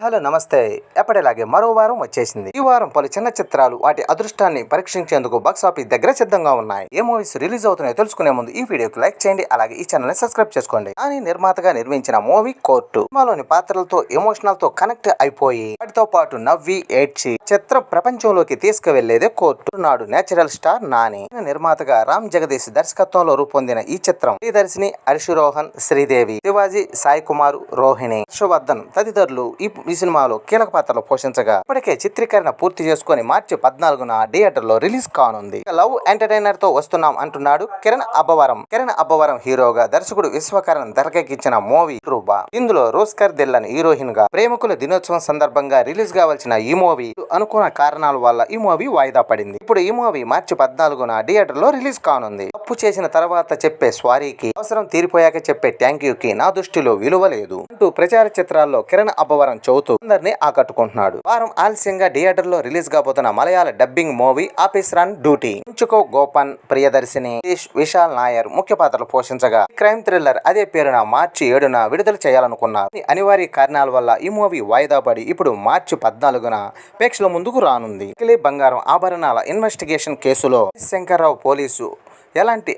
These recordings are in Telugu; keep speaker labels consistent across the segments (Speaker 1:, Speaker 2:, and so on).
Speaker 1: హలో నమస్తే. ఎప్పటిలాగే మరో వారం వచ్చేసింది. ఈ వారం పలు చిన్న చిత్రాలు వాటి అదృష్టాన్ని పరీక్షించేందుకు బాక్స్ ఆఫీస్ దగ్గర సిద్ధంగా ఉన్నాయి. ఏ మూవీస్ రిలీజ్ అవుతున్నాయో తెలుసుకునే ముందు ఈ వీడియోకి లైక్ చేయండి, అలాగే ఈ ఛానల్ ని సబ్స్క్రైబ్ చేసుకోండి. కానీ నిర్మాతగా నిర్మించిన మూవీ కోర్టు సినిమాలోని పాత్రలతో ఎమోషనల్ తో కనెక్ట్ అయిపోయి వాటితో పాటు నవ్వి ఏడ్చి చిత్ర ప్రపంచంలోకి తీసుకువెళ్లేదే కోర్టు నాడు నేచురల్ స్టార్ నాని. నిర్మాతగా రామ్ జగదీష్ దర్శకత్వంలో రూపొందిన ఈ చిత్రం శ్రీదర్శిని, హర్షిరోహన్, శ్రీదేవి, శివాజీ, సాయి కుమార్, రోహిణి, హర్షవర్ధన్ తదితరులు ఈ సినిమాలో కీలక పాత్రలు పోషించగా ఇప్పటికే చిత్రీకరణ పూర్తి చేసుకుని మార్చి 14న థియేటర్ లో రిలీజ్ కానుంది. లవ్ ఎంటర్టైనర్ తో వస్తున్నాం అంటున్నాడు కిరణ్ అబ్బవరం హీరోగా దర్శకుడు విశ్వకరణ్ తెరకెక్కించిన మూవీ రూబా. ఇందులో రోస్కర్ దిల్లన్ హీరోయిన్ గా ప్రేమికుల దినోత్సవం సందర్భంగా రిలీజ్ కావాల్సిన ఈ మూవీ అనుకున్న కారణాల వల్ల ఈ మూవీ వాయిదా పడింది. ఇప్పుడు ఈ మూవీ మార్చి 14న థియేటర్ లో రిలీజ్ కానుంది. తప్పు చేసిన తర్వాత చెప్పే స్వారీకి, అవసరం తీరిపోయాక చెప్పే థ్యాంక్ యూ కి నా దృష్టిలో విలువ లేదు అంటూ ప్రచార చిత్రాల్లో కిరణ్ అబ్బవరం చెబుతూ అందరినీ ఆకట్టుకుంటున్నాడు. వారం ఆలస్యంగా థియేటర్ లో రిలీజ్ కాబోతున్న మలయాళ dubbing movie officer on duty. Kunchacko Boban, Priyadarshini, Vishal Nair ముఖ్య పాత్రలు పోషించగా క్రైమ్ థ్రిల్లర్ అదే పేరున మార్చి 7న విడుదల చేయాలనుకున్నారు. అనివార్య కారణాల వల్ల ఈ మూవీ వాయిదా పడి ఇప్పుడు మార్చి 14న ప్రేక్షకుల ముందుకు రానుంది. బంగారం ఆభరణాల ఇన్వెస్టిగేషన్ కేసులో శంకర్రావు పోలీసు ఎలాంటి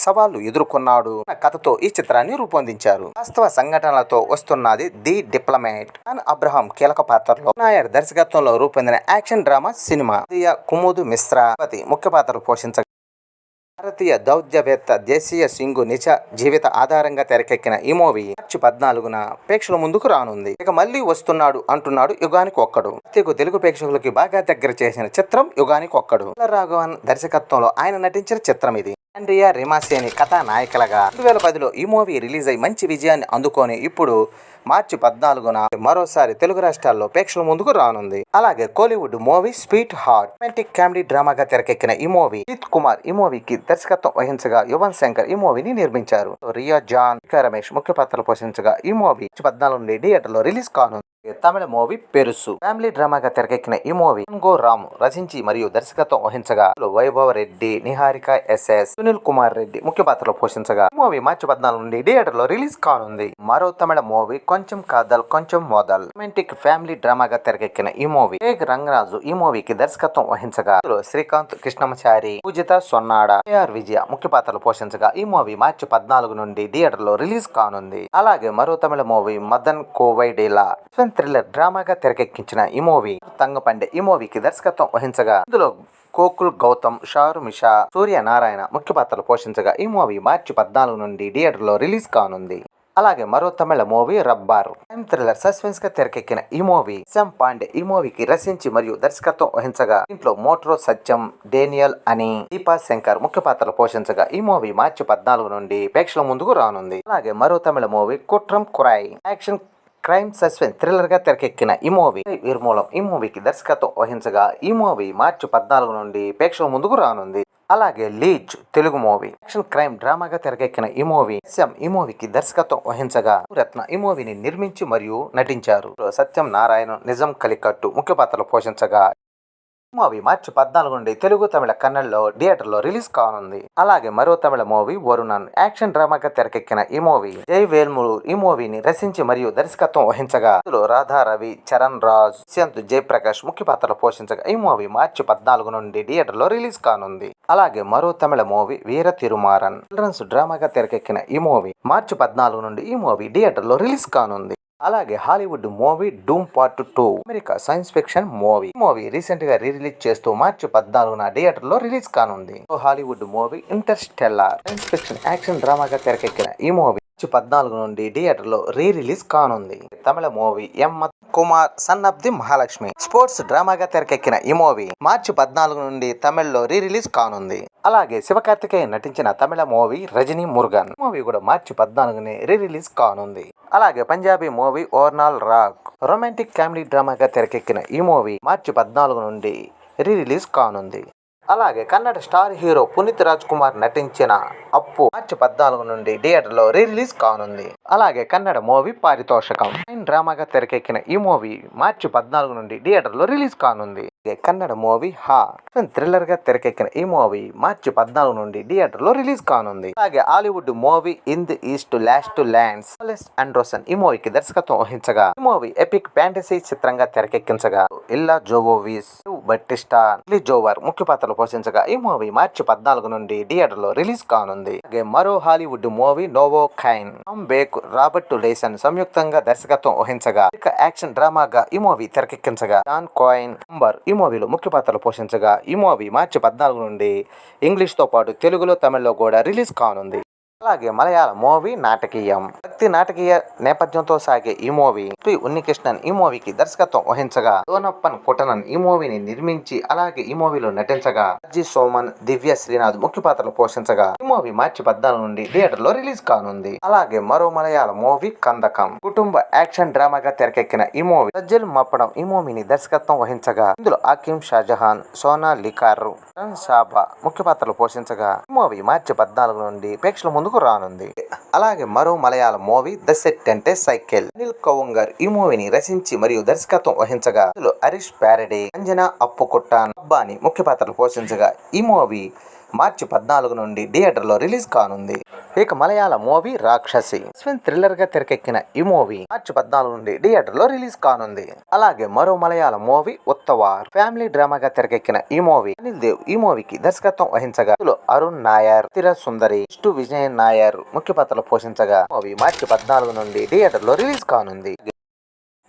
Speaker 1: సవాళ్లు ఎదుర్కొన్నాడు కథతో ఈ చిత్రాన్ని రూపొందించారు. వాస్తవ సంఘటనలతో వస్తున్నది ది డిప్లొమేట్. అబ్రహాం కీలక పాత్రలో, నాయర్ దర్శకత్వంలో రూపొందిన action drama cinema. Kumud Mishra ముఖ్య పాత్రలు పోషించగా భారతీయ దౌత్యవేత్త దేశీయ సింగు నిజ జీవిత ఆధారంగా తెరకెక్కిన ఈ మూవీ మార్చి 14న ప్రేక్షకుల ముందుకు రానుంది. ఇక మళ్ళీ వస్తున్నాడు అంటున్నాడు యుగానికి ఒక్కడు. తెలుగు ప్రేక్షకులకి బాగా దగ్గర చేసిన చిత్రం యుగానికి ఒక్కడు. రాఘవన్ దర్శకత్వంలో ఆయన నటించిన చిత్రం ఇది. ఆండ్రియా రిమాసేని కథానాయికలుగా 2010లో ఈ మూవీ రిలీజ్ అయి మంచి విజయాన్ని అందుకొని ఇప్పుడు మార్చి 14న మరోసారి తెలుగు రాష్ట్రాల్లో ప్రేక్షకుల ముందుకు రానుంది. అలాగే Kollywood movie sweetheart romantic comedy డ్రామాగా తెరకెక్కిన ఈ మూవీ అజిత్ కుమార్ ఈ మూవీకి దర్శకత్వం వహించగా యువన్ శంకర్ ఈ మూవీని నిర్మించారు. రియా జాన్, రమేష్ ముఖ్య పాత్రలు పోషించగా ఈ మూవీ 14 నుండి థియేటర్ లో రిలీజ్ కానుంది. తమిళ మూవీ పెరుసు ఫ్యామిలీ డ్రామాగా తెరకెక్కిన ఈ మూవీ గో రామ్ రచించి మరియు దర్శకత్వం వహించగా వైభవ్ రెడ్డి, నిహారిక ఎస్ఎస్, సునీల్ కుమార్ రెడ్డి ముఖ్య పాత్రలు పోషించగా ఈ మూవీ మార్చి 14 నుండి థియేటర్ లో రిలీజ్ కానుంది. మరో తమిళ మూవీ కొంచెం కాదల్ కొంచెం మోదల్ రొమాంటిక్ ఫ్యామిలీ డ్రామాగా తెరకెక్కిన ఈ మూవీ రంగరాజు ఈ మూవీకి దర్శకత్వం వహించగా శ్రీకాంత్ కృష్ణమాచారి, పూజిత సొన్నాడ, ఏఆర్ విజయ ముఖ్య పాత్రలు పోషించగా ఈ మూవీ మార్చి 14 నుండి థియేటర్ లో రిలీజ్ కానుంది. అలాగే మరో తమిళ మూవీ మదన్ కోవైడేలా థ్రిల్లర్ డ్రామాగా తెరకెక్కించిన ఈ మూవీ తంగపండే ఈ మూవీకి దర్శకత్వం వహించగా ఇందులో గోకుల్ గౌతమ్, షారుమిషా, సూర్యనారాయణ ముఖ్య పాత్రలు పోషించగా ఈ మూవీ మార్చి 14 నుండి థియేటర్ లో రిలీజ్ కానుంది. అలాగే మరో తమిళ మూవీ రబ్బార్ క్రైమ్ థ్రిల్లర్ సస్పెన్స్ గా తెరకెక్కిన ఈ మూవీ శ్యామ్ పాండే ఈ మూవీకి రచించి మరియు దర్శకత్వం వహించగా ఇంట్లో మోట్రో సత్యం, డేనియల్ అని, దీపా శంకర్ ముఖ్య పాత్రలు పోషించగా ఈ మూవీ మార్చి 14 నుండి ప్రేక్షకుల ముందుకు రానుంది. అలాగే మరో తమిళ movie Kuttram Kurai action crime suspense thriller గా తెరకెక్కిన ఈ మూవీ నిర్మూలం ఈ మూవీకి దర్శకత్వం వహించగా ఈ మూవీ మార్చి 14 నుండి ప్రేక్షకుల ముందుకు రానుంది. అలాగే లీచ్ తెలుగు మూవీ యాక్షన్ క్రైమ్ డ్రామాగా తెరకెక్కిన ఈ మూవీ ఈ మూవీకి దర్శకత్వం వహించగా రత్న ఈ మూవీని నిర్మించి మరియు నటించారు. సత్యం నారాయణ, నిజం కలికట్టు ముఖ్య పాత్రలు పోషించగా మూవీ మార్చి 14 నుండి తెలుగు, తమిళ, కన్నడలో థియేటర్ లో రిలీజ్ కానుంది. అలాగే మరో తమిళ మూవీ వరుణన్ యాక్షన్ డ్రామాగా తెరకెక్కిన ఈ మూవీ జై వేల్మురు ఈ మూవీని రచించి మరియు దర్శకత్వం వహించగా ఇందులో రాధా రవి, చరణ్ రాజ్, శ్యాంత్ జయప్రకాష్ ముఖ్య పాత్రలు పోషించగా ఈ మూవీ మార్చి 14 నుండి థియేటర్ లో రిలీజ్ కానుంది. అలాగే మరో తమిళ మూవీ వీర తిరుమారన్ చిల్డ్రన్స్ డ్రామాగా తెరకెక్కిన ఈ మూవీ మార్చి 14 నుండి ఈ మూవీ థియేటర్ లో రిలీజ్ కానుంది. అలాగే Hollywood movie Doom part 2 America science fiction movie recent గా రిలీజ్ చేస్తూ మార్చి 14న థియేటర్ లో రిలీజ్ కానుంది. Hollywood movie Interstellar science fiction action డ్రామాగా తెరకెక్కిన ఈ మూవీ మార్చి 14 నుండి థియేటర్ లో రిలీజ్ కానుంది. తమిళ movie M Kumar son of the Mahalakshmi sports డ్రామాగా తెరకెక్కిన ఈ మూవీ మార్చి 14 నుండి తమిళ్లో రిలీజ్ కానుంది. అలాగే శివకార్తికేయన్ నటించిన తమిళ మూవీ రజనీ మురుగన్ మూవీ కూడా మార్చి 14నే రిలీజ్ కానుంది. అలాగే పంజాబీ మూవీ ఓర్నాల్ రాక్ రొమాంటిక్ కామెడీ డ్రామాగా తెరకెక్కిన ఈ మూవీ మార్చి 14 నుండి రిలీజ్ కానుంది. అలాగే కన్నడ స్టార్ హీరో పునీత్ రాజ్ కుమార్ నటించిన అప్పు మార్చి 14 నుండి థియేటర్ లో రిలీజ్ కానుంది. అలాగే కన్నడ మూవీ పారితోషకం డ్రామాగా తెరకెక్కిన ఈ మూవీ మార్చి 14 నుండి థియేటర్ లో రిలీజ్ కానుంది. కన్నడ మూవీ హా థ్రిల్లర్ గా తెరకెక్కిన ఈ మూవీ మార్చి 14 నుండి థియేటర్ లో రిలీజ్ కానుంది. అలాగే Hollywood movie in the east lost lands Anderson ఈ మూవీకి దర్శకత్వం వహించగా ఈ మూవీ ఎపిక్ ఫ్యాంటసీ చిత్రంగా తెరకెక్కించగా ఇల్లా జోవోవిస్ బటిస్టా జోవర్ ముఖ్య పాత్రలు పోషించగా ఈ మూవీ మార్చి 14 నుండి థియేటర్ లో రిలీజ్ కానుంది. అలాగే మరో Hollywood movie Novocaine Berk Robert Olsen సంయుక్తంగా దర్శకత్వం వహించగా యాక్షన్ డ్రామాగా ఈ మూవీ తెరకెక్కించగా జాన్ కాయిన్ ఈ మూవీలో ముఖ్య పాత్రలు పోషించగా ఈ మూవీ మార్చి 14 నుండి ఇంగ్లీష్ తో పాటు తెలుగులో తమిళ్లో కూడా రిలీజ్ కానుంది. అలాగే మలయాళ మూవీ నాటకీయం భక్తి నాటకీయ నేపథ్యంతో సాగే ఈ మూవీ ఉన్నికృష్ణన్ ఈ మూవీకి దర్శకత్వం వహించగా డోనప్పన్ కుటనన్ ఈ మూవీని నిర్మించి అలాగే ఈ మూవీలో నటించగా అర్జీ సోమన్ దివ్య శ్రీనాథ్ ముఖ్య పాత్రలు పోషించగా ఈ మూవీ మార్చి 14 నుండి థియేటర్ లో రిలీజ్ కానుంది. అలాగే మరో మలయాళ మూవీ కందకం కుటుంబ యాక్షన్ డ్రామాగా తెరకెక్కిన ఈ మూవీ సజ్జల్ మప్పడం ఈ మూవీని దర్శకత్వం వహించగా ఇందులో ఆకిం షాజహాన్ సోనా లికార్ షాబా ముఖ్య పాత్రలు పోషించగా ఈ మూవీ మార్చి 14 నుండి ప్రేక్షకుల ముందుకు రానుంది. అలాగే మరో మలయాళ మూవీ ద సెట్ అంటే సైకిల్ అనిల్ కౌంగర్ ఈ మూవీని రచించి మరియు దర్శకత్వం వహించగా ఇందులో హరీష్ ప్యారడీ అంజనా అప్పుకుట్టాన్ అబ్బాని ముఖ్య పాత్రలు పోషించగా ఈ మూవీ మార్చి 14 నుండి థియేటర్ లో రిలీజ్ కానుంది. ఇక మలయాళ మూవీ రాక్షసి థ్రిల్లర్ గా తెరకెక్కిన ఈ మూవీ మార్చి 14 నుండి థియేటర్ లో రిలీజ్ కానుంది. అలాగే మరో మలయాళ మూవీ ఉత్తవార్ ఫ్యామిలీ డ్రామాగా తెరకెక్కిన ఈ మూవీ అనిల్ దేవ్ ఈ మూవీకి దర్శకత్వం వహించగా ఇందులో అరుణ్ నాయర్ తిర సుందరి విజయ్ నాయర్ ముఖ్య పాత్రలు పోషించగా మూవీ మార్చి 14 నుండి థియేటర్ లో రిలీజ్ కానుంది.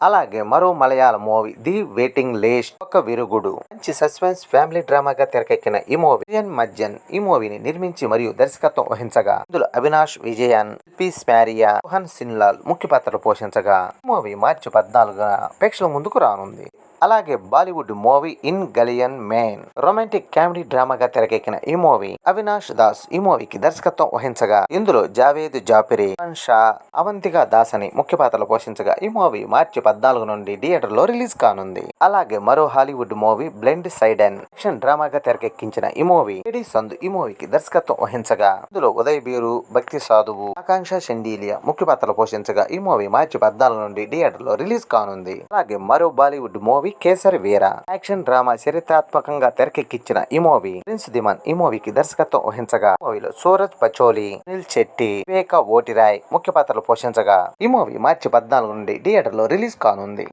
Speaker 1: అలాగే మరో మలయాళ మూవీ ది వెయిటింగ్ లిస్ట్ ఒక విరుగుడు మంచి సస్పెన్స్ ఫ్యామిలీ డ్రామాగా తెరకెక్కిన ఈ మూవీ విజయన్ మజ్జన్ ఈ మూవీని నిర్మించి మరియు దర్శకత్వం వహించగా ఇందులో అవినాష్ విజయన్ స్మారియా మోహన్ సిన్లాల్ ముఖ్య పాత్రలు పోషించగా ఈ మూవీ మార్చి 14 ప్రేక్షకుల ముందుకు రానుంది. అలాగే Bollywood movie Inn Galiyon Mein romantic comedy డ్రామాగా తెరకెక్కిన ఈ మూవీ అవినాష్ దాస్ ఈ మూవీకి దర్శకత్వం వహించగా ఇందులో జావేద్ జాఫిరీ షా అవంతిగా దాస్ అని ముఖ్య పాత్రలు పోషించగా ఈ మూవీ మార్చి 14 నుండి థియేటర్ లో రిలీజ్ కానుంది. అలాగే మరో హాలీవుడ్ మూవీ బ్లెండ్ సైడెన్ యాక్షన్ డ్రామాగా తెరకెక్కించిన ఈ మూవీ ఎడి సంధు ఈ మూవీకి దర్శకత్వం వహించగా ఇందులో ఉదయ్ బీరు భక్తి సాధువు ఆకాంక్ష షెండీలియా ముఖ్య పాత్రలు పోషించగా ఈ మూవీ మార్చి 14 నుండి థియేటర్ లో రిలీజ్ కానుంది. అలాగే మరో బాలీవుడ్ మూవీ కేసరి వీర యాక్షన్ డ్రామా చరిత్రాత్మకంగా తెరకెక్కించిన ఈ మూవీ ప్రిన్స్ దిమన్ ఈ మూవీకి దర్శకత్వం వహించగా మూవీలో సూరజ్ పచోలి అనిల్ శెట్టి వివేక ఓటిరాయ్ ముఖ్య పాత్రలు పోషించగా ఈ మూవీ మార్చి 14 నుండి థియేటర్ లో రిలీజ్ కానుంది.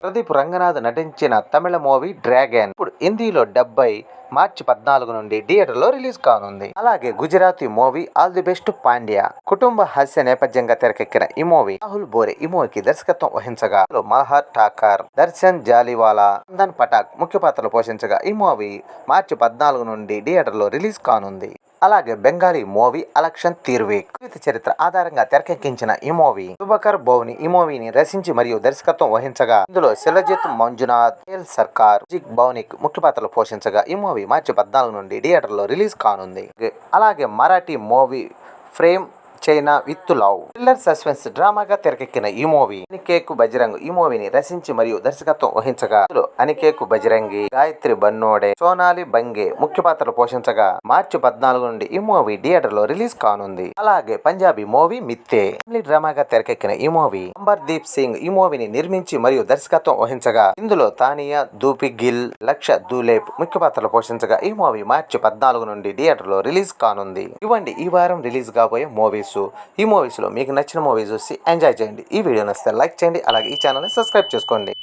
Speaker 1: ప్రదీప్ రంగనాథ్ నటించిన తమిళ మూవీ డ్రాగన్ ఇప్పుడు హిందీలో 70 మార్చి 14 నుండి థియేటర్ లో రిలీజ్ కానుంది. అలాగే Gujarati movie all the best Pandya కుటుంబ హాస్య నేపథ్యంగా తెరకెక్కిన ఈ మూవీ రాహుల్ బోరే ఈ మూవీకి దర్శకత్వం వహించగా మల్హార్ ఠాకర్ దర్శన్ జాలివాలా నందన్ పటాక్ ముఖ్య పాత్రలు పోషించగా ఈ మూవీ మార్చి 14 నుండి థియేటర్ లో రిలీజ్ కానుంది. అలాగే బెంగాలీ మూవీ అలక్షన్ తీర్వేక్ జీవిత చరిత్ర ఆధారంగా తెరకెక్కించిన ఈ మూవీ శుభకర్ బౌని ఈ మూవీని రచించి మరియు దర్శకత్వం వహించగా ఇందులో శిలజిత్ మంజునాథ్ ఎల్ సర్కార్ జిక్ బౌనిక్ ముఖ్య పాత్రలు పోషించగా ఈ మూవీ మార్చి 14 నుండి థియేటర్ లో రిలీజ్ కానుంది. అలాగే Marathi movie from China with love thriller suspense డ్రామాగా తెరకెక్కిన ఈ మూవీ అనికేకు బజరంగ్ ఈ మూవీని రచించి మరియు దర్శకత్వం వహించగా అనికేకు బజరంగి గాయత్రి బన్నోడే సోనాలి బంగే ముఖ్య పాత్రలు పోషించగా మార్చి 14 నుండి ఈ మూవీ థియేటర్ లో రిలీజ్ కానుంది. అలాగే పంజాబీ మూవీ మిత్తే ఫ్యామిలీ డ్రామాగా తెరకెక్కిన ఈ మూవీ అంబర్దీప్ సింగ్ ఈ మూవీని నిర్మించి మరియు దర్శకత్వం వహించగా ఇందులో తానియా దూపి గిల్ లక్ష దూలేప్ ముఖ్య పాత్రలు పోషించగా ఈ మూవీ మార్చి 14 నుండి థియేటర్ లో రిలీజ్ కానుంది. ఇవ్వండి ఈ వారం రిలీజ్ కాబోయే మూవీస్. ఈ మూవీస్ లో మీకు నచ్చిన మూవీ చూసి ఎంజాయ్ చేయండి. ఈ వీడియో నచ్చితే లైక్ చేయండి. అలాగే ఈ ఛానల్ ని సబ్స్క్రైబ్ చేసుకోండి.